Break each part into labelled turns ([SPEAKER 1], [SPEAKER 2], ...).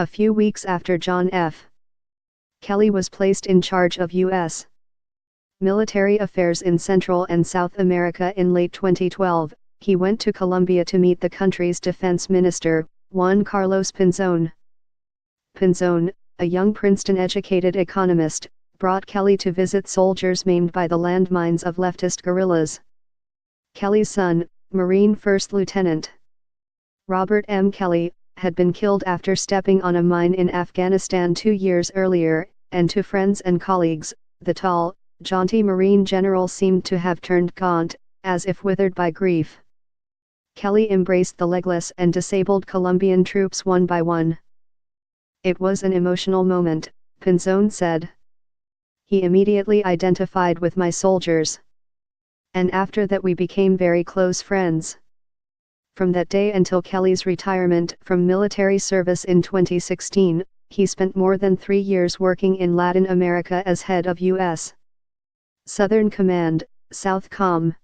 [SPEAKER 1] A few weeks after John F. Kelly was placed in charge of U.S. military affairs in Central and South America in late 2012, he went to Colombia to meet the country's defense minister, Juan Carlos Pinzón. Pinzón, a young Princeton-educated economist, brought Kelly to visit soldiers maimed by the landmines of leftist guerrillas. Kelly's son, Marine First Lieutenant Robert M. Kelly, had been killed after stepping on a mine in Afghanistan 2 years earlier, and to friends and colleagues, the tall, jaunty Marine general seemed to have turned gaunt, as if withered by grief. Kelly embraced the legless and disabled Colombian troops one by one. "It was an emotional moment," Pinzón said. "He immediately identified with my soldiers. And after that we became very close friends." From that day until Kelly's retirement from military service in 2016, he spent more than 3 years working in Latin America as head of U.S. Southern Command, SOUTHCOM.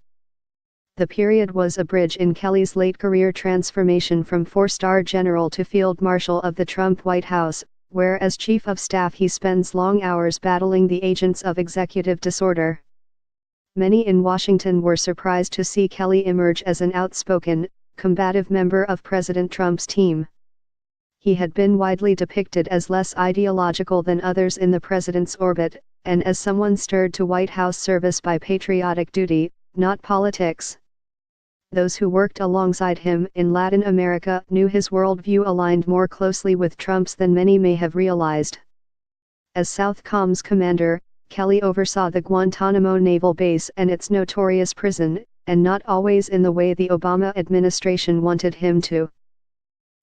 [SPEAKER 1] The period was a bridge in Kelly's late career transformation from 4-star general to field marshal of the Trump White House, where as chief of staff he spends long hours battling the agents of executive disorder. Many in Washington were surprised to see Kelly emerge as an outspoken, combative member of President Trump's team. He had been widely depicted as less ideological than others in the president's orbit, and as someone stirred to White House service by patriotic duty, not politics. Those who worked alongside him in Latin America knew his worldview aligned more closely with Trump's than many may have realized. As SOUTHCOM's commander, Kelly oversaw the Guantanamo naval base and its notorious prison, and not always in the way the Obama administration wanted him to.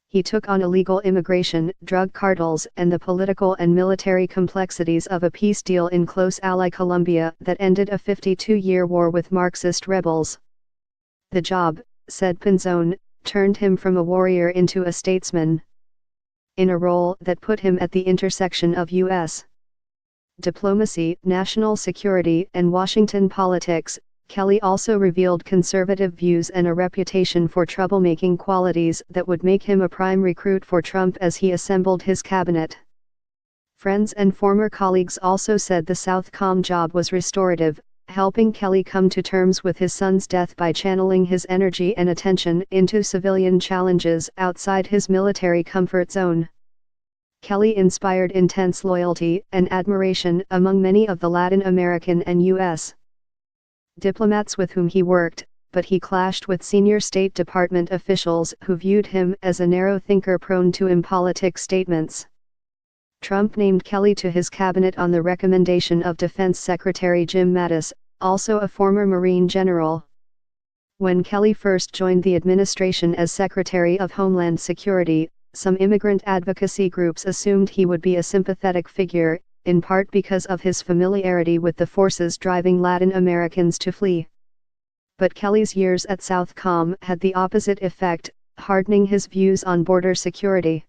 [SPEAKER 1] He took on illegal immigration, drug cartels, and the political and military complexities of a peace deal in close ally Colombia that ended a 52-year war with Marxist rebels. "The job," said Pinzón, "turned him from a warrior into a statesman. In a role that put him at the intersection of U.S. diplomacy, national security, and Washington politics, Kelly also revealed conservative views and a reputation for troublemaking qualities that would make him a prime recruit for Trump as he assembled his cabinet." Friends and former colleagues also said the SOUTHCOM job was restorative, helping Kelly come to terms with his son's death by channeling his energy and attention into civilian challenges outside his military comfort zone. Kelly inspired intense loyalty and admiration among many of the Latin American and U.S. diplomats with whom he worked, but he clashed with senior State Department officials who viewed him as a narrow thinker prone to impolitic statements. Trump named Kelly to his cabinet on the recommendation of Defense Secretary Jim Mattis, also a former Marine general. When Kelly first joined the administration as Secretary of Homeland Security, some immigrant advocacy groups assumed he would be a sympathetic figure, in part because of his familiarity with the forces driving Latin Americans to flee. But Kelly's years at SOUTHCOM had the opposite effect, hardening his views on border security.